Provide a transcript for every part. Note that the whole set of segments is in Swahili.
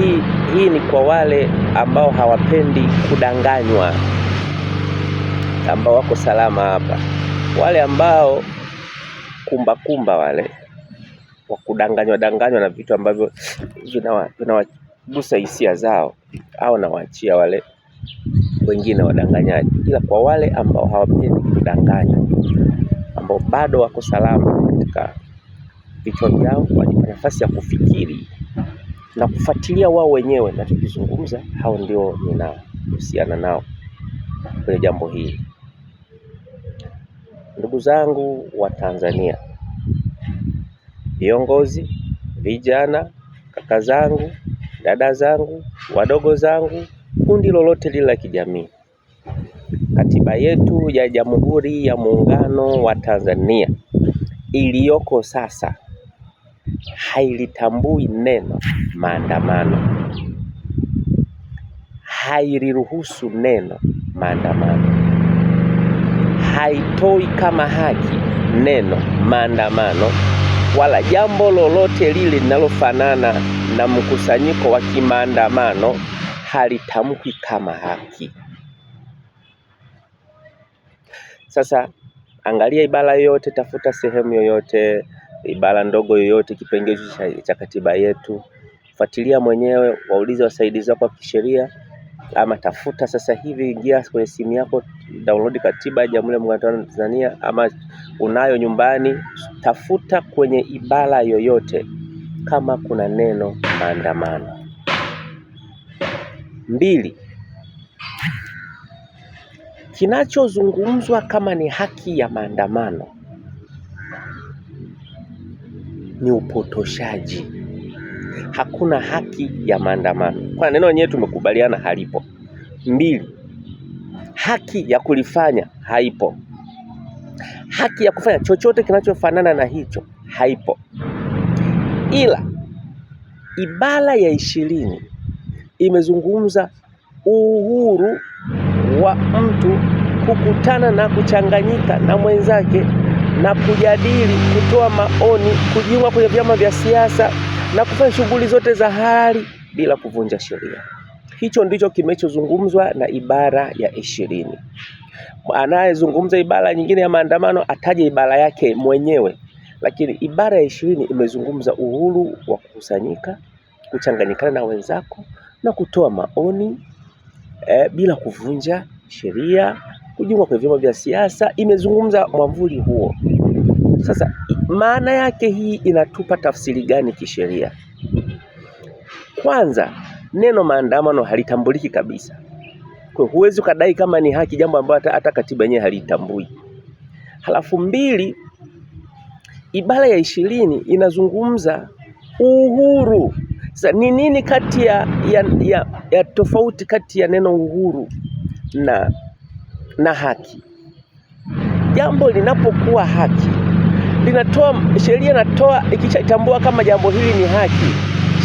hii ni kwa wale ambao hawapendi kudanganywa, ambao wako salama hapa. Wale ambao kumba wale wa kudanganywa na vitu ambavyo vinawagusa hisia zao, au nawaachia wale wengine wadanganyaji. Ila kwa wale ambao hawapendi kudanganywa, ambao bado wako salama katika vichwa vyao, wanipa nafasi ya kufikiri na kufuatilia wao wenyewe na tukizungumza, hao ndio ninahusiana nao kwenye jambo hili. Ndugu zangu wa Tanzania, viongozi, vijana, kaka zangu, dada zangu, wadogo zangu, kundi lolote lile la kijamii, katiba yetu ya Jamhuri ya Muungano wa Tanzania iliyoko sasa hailitambui neno maandamano, hailiruhusu neno maandamano, haitoi kama haki neno maandamano, wala jambo lolote lile linalofanana na mkusanyiko wa kimaandamano halitamki kama haki. Sasa angalia ibara yoyote, tafuta sehemu yoyote, ibara ndogo yoyote, kipengele cha katiba yetu, fuatilia mwenyewe, waulize wasaidizi wako wa kisheria, ama tafuta sasa hivi, ingia kwenye simu yako, download katiba ya Jamhuri ya Muungano wa Tanzania, ama unayo nyumbani, tafuta kwenye ibara yoyote kama kuna neno maandamano. 2, kinachozungumzwa kama ni haki ya maandamano ni upotoshaji. Hakuna haki ya maandamano. Kwa neno lenyewe tumekubaliana halipo. 2, haki ya kulifanya haipo. Haki ya kufanya chochote kinachofanana na hicho haipo. Ila ibara ya 20 imezungumza uhuru wa mtu kukutana na kuchanganyika na mwenzake na kujadili, kutoa maoni, kujiunga kwenye vyama vya siasa na kufanya shughuli zote za halali bila kuvunja sheria. Hicho ndicho kimechozungumzwa na ibara ya 20. Anayezungumza ibara nyingine ya maandamano ataje ibara yake mwenyewe, lakini ibara ya 20 imezungumza uhuru wa kukusanyika, kuchanganyikana na wenzako na kutoa maoni bila kuvunja sheria, kujiunga kwenye vyama vya siasa. Imezungumza mwamvuli huo. Sasa maana yake hii inatupa tafsiri gani kisheria? Kwanza, neno maandamano halitambuliki kabisa. Kwa hiyo huwezi kudai kama ni haki, jambo ambalo hata katiba yenyewe halitambui. Halafu 2, ibara ya 20 inazungumza uhuru. Sasa ni nini kati ya tofauti kati ya neno uhuru na haki? Jambo linapokuwa haki, sheria inatoa, ikishatambua kama jambo hili ni haki,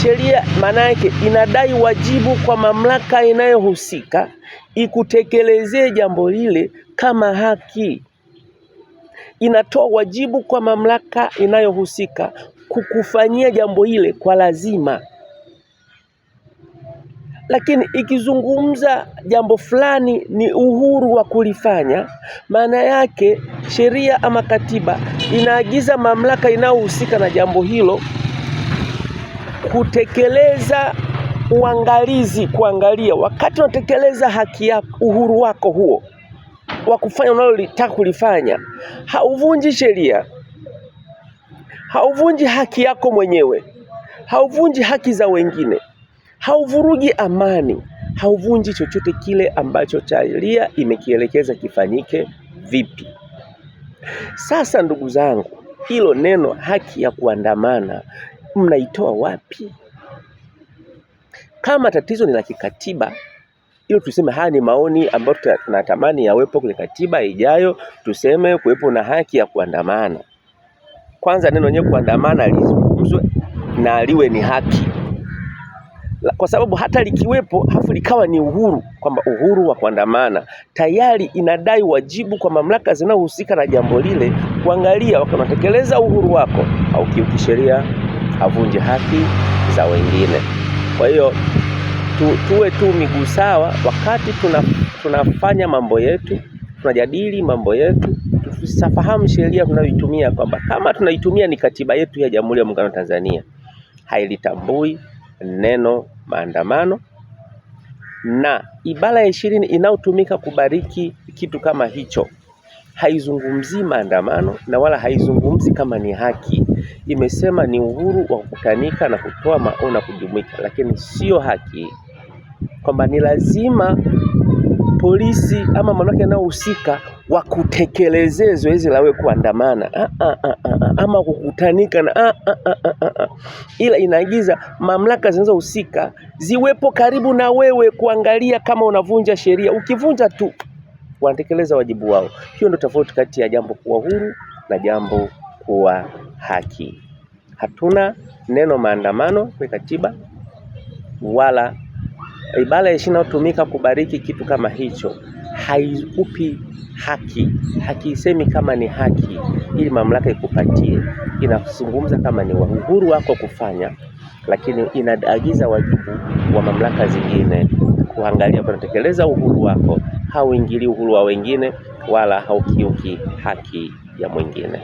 sheria maana yake inadai wajibu kwa mamlaka inayohusika ikutekelezee jambo lile kama haki. Inatoa wajibu kwa mamlaka inayohusika kukufanyia jambo hile kwa lazima. Lakini ikizungumza jambo fulani ni uhuru wa kulifanya, maana yake sheria ama katiba inaagiza mamlaka inayohusika na jambo hilo kutekeleza uangalizi, kuangalia wakati unatekeleza haki yako, uhuru wako huo wa kufanya unalotaka kulifanya, hauvunji sheria, hauvunji haki yako mwenyewe, hauvunji haki za wengine, hauvurugi amani, hauvunji chochote kile ambacho sheria imekielekeza kifanyike vipi. Sasa ndugu zangu, hilo neno haki ya kuandamana mnaitoa wapi? Kama tatizo ni la kikatiba, hilo tuseme haya ni maoni ambayo tunatamani yawepo kwenye katiba ijayo, tuseme kuwepo na haki ya kuandamana. Kwanza neno lenyewe kuandamana lizungumzwe na liwe ni haki. Kwa sababu hata likiwepo hafu likawa ni uhuru, kwamba uhuru wa kuandamana, tayari inadai wajibu kwa mamlaka zinazohusika na jambo lile kuangalia wanatekeleza uhuru wako au kiuki sheria, havunje haki za wengine. Kwa hiyo tuwe tu miguu sawa wakati tunafanya mambo yetu, tunajadili mambo yetu, tusafahamu sheria tunayoitumia, kwamba kama tunaitumia ni katiba yetu ya Jamhuri ya Muungano wa Tanzania hailitambui neno maandamano, na ibara ya 20 inayotumika kubariki kitu kama hicho haizungumzi maandamano na wala haizungumzi kama ni haki. Imesema ni uhuru wa kukutanika na kutoa maoni na kujumuika, lakini sio haki, kwamba ni lazima polisi ama mamlaka yanayohusika wakutekelezee zoezi la wewe kuandamana ama kukutanika na ila inaagiza mamlaka zinazohusika ziwepo karibu na wewe kuangalia kama unavunja sheria. Ukivunja tu wanatekeleza wajibu wao. Hiyo ndio tofauti kati ya jambo kuwa huru na jambo kuwa haki. Hatuna neno maandamano kwa katiba, wala ibara ya 20 inayotumika kubariki kitu kama hicho haikupi haki. Hakiisemi kama ni haki ili mamlaka ikupatie. Inazungumza kama ni uhuru wako kufanya, lakini inaagiza wajibu wa mamlaka zingine kuangalia kunatekeleza uhuru wako, hauingilii uhuru wa wengine wala haukiuki haki ya mwingine.